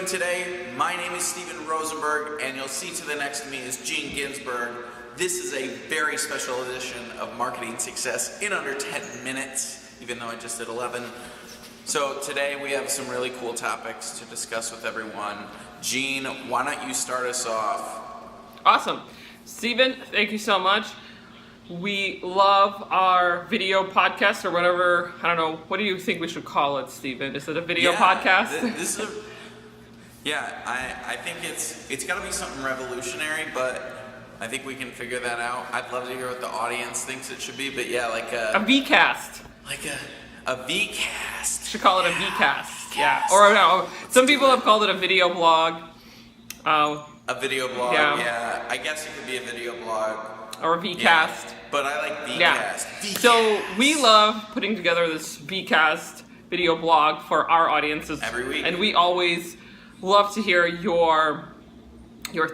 doing today? My name is Steven Rosenberg, and you'll see to the next of me is Gene Ginzburg. This is a very special edition of Marketing Success in under 10 minutes, even though I just did 11. So today we have some really cool topics to discuss with everyone. Gene, why don't you start us off? Awesome. Steven, thank you so much. We love our video podcast or whatever. I don't know. What do you think we should call it, Steven? Is it a video podcast? I think it's got to be something revolutionary, but I think we can figure that out. I'd love to hear what the audience thinks it should be, but yeah, like a V-cast. Like a V-cast. Should call it a V-cast. Yeah. Or no, some people have called it a video blog. A video blog, yeah. I guess it could be a video blog. Or a V-cast. Yeah, but I like V-cast. Yeah. V-cast. So we love putting together this V-cast video blog for our audiences. Every week. And we always love to hear your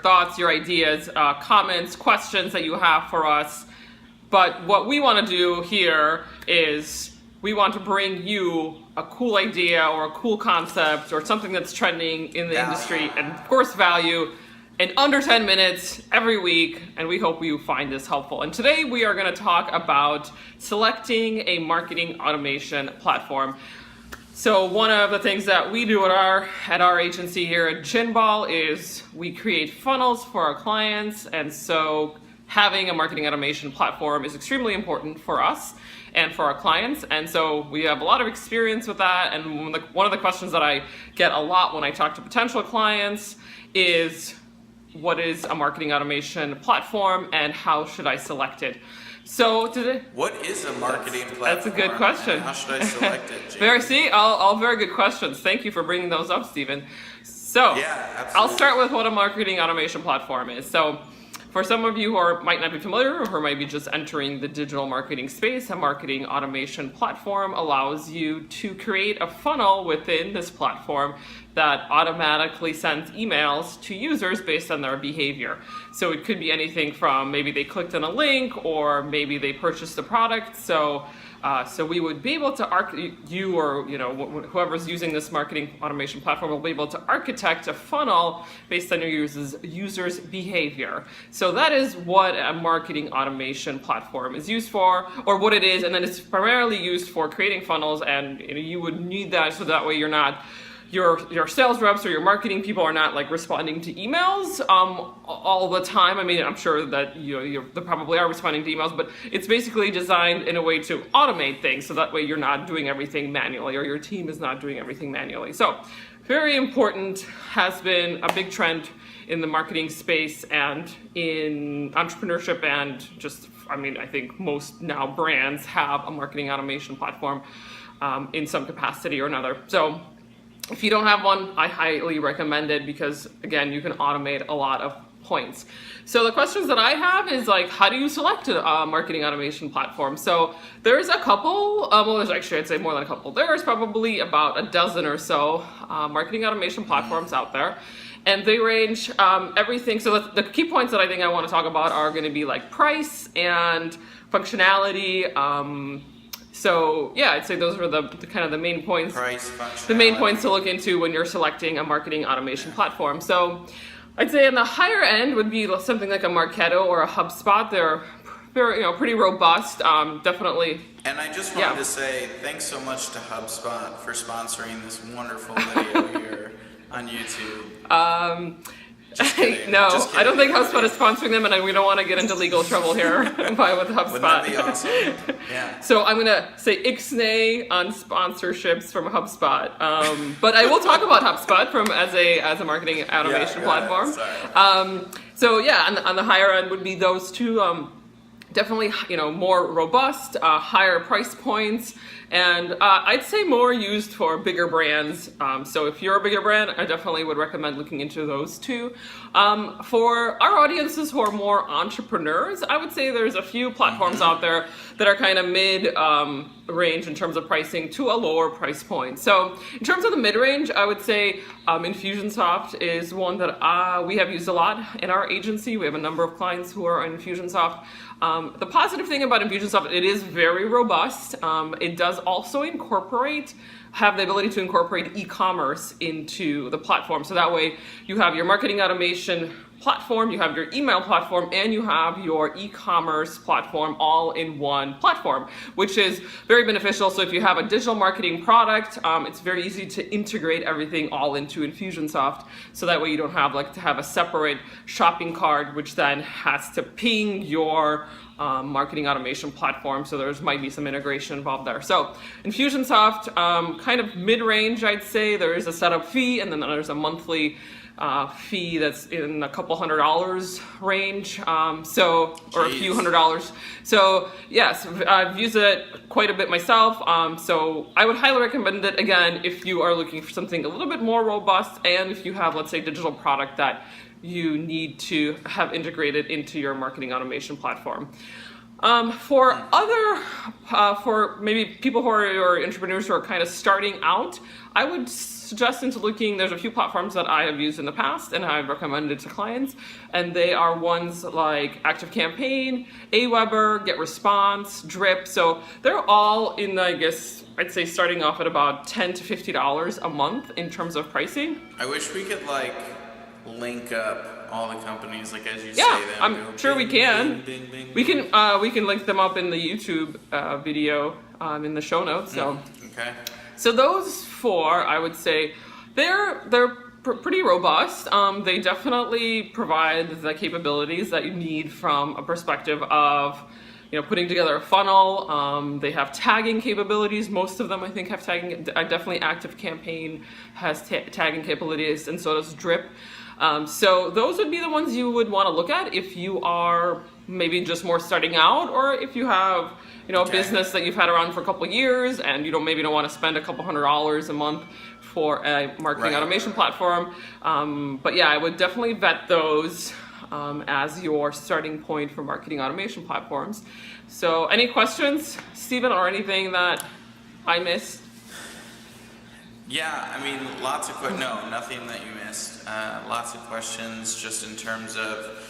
thoughts, your ideas, comments, questions that you have for us. But what we want to do here is we want to bring you a cool idea or a cool concept or something that's trending in the industry, and of course value, in under 10 minutes every week, and we hope you find this helpful. And today we are going to talk about selecting a marketing automation platform. So one of the things that we do at our agency here at Ginzburg is we create funnels for our clients, and so having a marketing automation platform is extremely important for us and for our clients, and so we have a lot of experience with that. And one of the questions that I get a lot when I talk to potential clients is, what is a marketing automation platform and how should I select it? So today, what is a marketing platform? That's a good question. How should I select it? All very good questions. Thank you for bringing those up, Steven. So I'll start with what a marketing automation platform is. So for some of you who might not be familiar or who might be just entering the digital marketing space, a marketing automation platform allows you to create a funnel within this platform that automatically sends emails to users based on their behavior. So it could be anything from maybe they clicked on a link or maybe they purchased a product. So we would be able to you or whoever's using this marketing automation platform will be able to architect a funnel based on your users' behavior. So that is what a marketing automation platform is used for, or what it is, and then it's primarily used for creating funnels. And you would need that so that way you're not. Your sales reps or your marketing people are not like responding to emails all the time. I mean, I'm sure that they probably are responding to emails, but it's basically designed in a way to automate things, so that way you're not doing everything manually, or your team is not doing everything manually. So very important, has been a big trend in the marketing space and in entrepreneurship, and I think most now brands have a marketing automation platform in some capacity or another. So if you don't have one, I highly recommend it because, again, you can automate a lot of points. So the questions that I have is like, how do you select a marketing automation platform? So there's a couple, there's actually, I'd say more than a couple. There's probably about a dozen or so marketing automation platforms out there. And they range everything. So the key points that I think I want to talk about are going to be like price and functionality. So yeah, I'd say those are the kind of the main points. Price, functionality. The main points to look into when you're selecting a marketing automation platform. So I'd say in the higher end would be something like a Marketo or a HubSpot. They're pretty robust, definitely. And I just wanted to say thanks so much to HubSpot for sponsoring this wonderful video here on YouTube. Just kidding. No, just kidding. I don't think HubSpot is sponsoring them, and we don't want to get into legal trouble here with HubSpot. Wouldn't that be awesome? Yeah. So I'm going to say ixnay on sponsorships from HubSpot. But I will talk about HubSpot as a marketing automation platform. So yeah, on the higher end would be those two. Definitely, more robust, higher price points, and I'd say more used for bigger brands. So if you're a bigger brand, I definitely would recommend looking into those two. For our audiences who are more entrepreneurs, I would say there's a few platforms out there that are kind of mid-range in terms of pricing to a lower price point. So in terms of the mid-range, I would say Infusionsoft is one that we have used a lot in our agency. We have a number of clients who are on Infusionsoft. The positive thing about Infusionsoft, it is very robust. It does also incorporate have the ability to incorporate e-commerce into the platform. So that way you have your marketing automation platform, you have your email platform, and you have your e-commerce platform all in one platform, which is very beneficial. So if you have a digital marketing product, it's very easy to integrate everything all into Infusionsoft. So that way you don't have to have a separate shopping cart, which then has to ping your marketing automation platform. So there might be some integration involved there. So Infusionsoft, kind of mid-range, I'd say. There is a setup fee, and then there's a monthly fee that's in a couple $100 range, or a few $100s. So yes, I've used it quite a bit myself. So I would highly recommend it, again, if you are looking for something a little bit more robust, and if you have, let's say, digital product that you need to have integrated into your marketing automation platform. For maybe people who are, or entrepreneurs who are kind of starting out, I would suggest into looking, there's a few platforms that I have used in the past and I've recommended to clients, and they are ones like ActiveCampaign, Aweber, GetResponse, Drip. So they're all in, I guess, I'd say starting off at about $10 to $50 a month in terms of pricing. I wish we could link up all the companies, as you say. I'm sure we can. We can link them up in the YouTube video in the show notes. So okay. So those four, I would say, they're pretty robust. They definitely provide the capabilities that you need from a perspective of putting together a funnel. They have tagging capabilities. Most of them, I think, have tagging. Definitely ActiveCampaign has tagging capabilities, and so does Drip. So those would be the ones you would want to look at if you are maybe just more starting out, or if you have a business that you've had around for a couple of years and you maybe don't want to spend a couple $100s a month for a marketing automation platform. But yeah, I would definitely vet those as your starting point for marketing automation platforms. So any questions, Stephen, or anything that I missed? Yeah, I mean, no, nothing that you missed. Lots of questions just in terms of,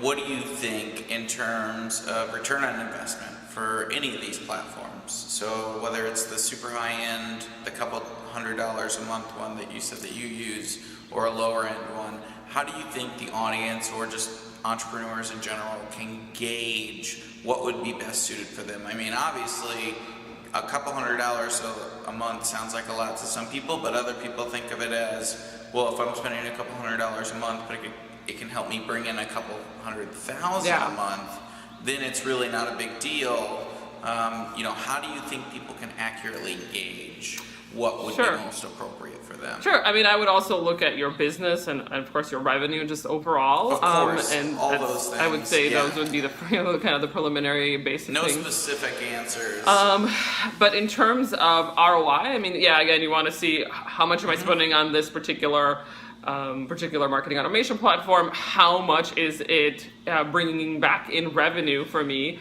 what do you think in terms of return on investment for any of these platforms? So whether it's the super high end, the couple $100 a month one that you said that you use, or a lower end one, how do you think the audience or just entrepreneurs in general can gauge what would be best suited for them? I mean, obviously, a couple $100 a month sounds like a lot to some people, but other people think of it as, well, if I'm spending a couple $100 a month, but it can help me bring in a couple $100,000 a month, then it's really not a big deal. How do you think people can accurately gauge what would be most appropriate for them? Sure. I mean, I would also look at your business and of course your revenue just overall. Of course, and all those things. I would say those would be the kind of the preliminary basic things. No specific answers. But in terms of ROI, I mean, again, you want to see how much am I spending on this particular marketing automation platform? How much is it bringing back in revenue for me?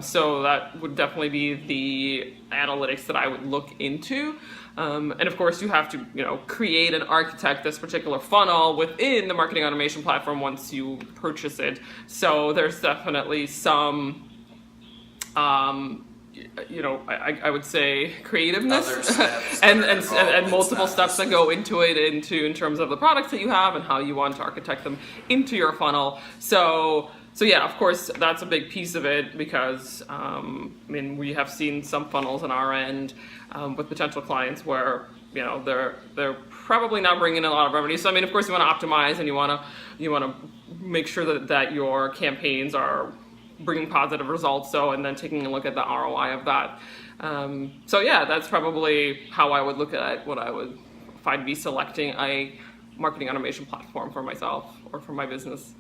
So that would definitely be the analytics that I would look into. And of course, you have to, create and architect this particular funnel within the marketing automation platform once you purchase it. So there's definitely some, I would say creativeness and multiple steps that go into it, in terms of the products that you have and how you want to architect them into your funnel. So yeah, of course, that's a big piece of it because, we have seen some funnels on our end with potential clients where, they're probably not bringing in a lot of revenue. So, of course, you want to optimize and you want to make sure that your campaigns are bringing positive results. So, and then taking a look at the ROI of that. So yeah, that's probably how I would look at it, if I'd be selecting a marketing automation platform for myself or for my business.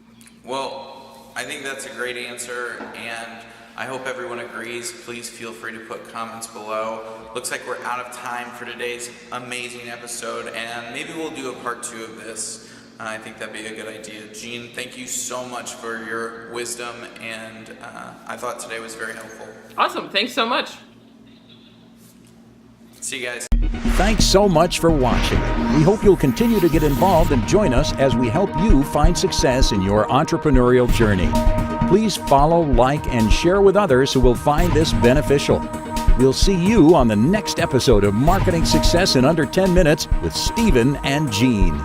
Well, I think that's a great answer, and I hope everyone agrees. Please feel free to put comments below. Looks like we're out of time for today's amazing episode, and maybe we'll do a part 2 of this. I think that'd be a good idea. Gene, thank you so much for your wisdom, and I thought today was very helpful. Awesome. Thanks so much. See you guys. Thanks so much for watching. We hope you'll continue to get involved and join us as we help you find success in your entrepreneurial journey. Please follow, like, and share with others who will find this beneficial. We'll see you on the next episode of Marketing Success in Under 10 Minutes with Stephen and Gene.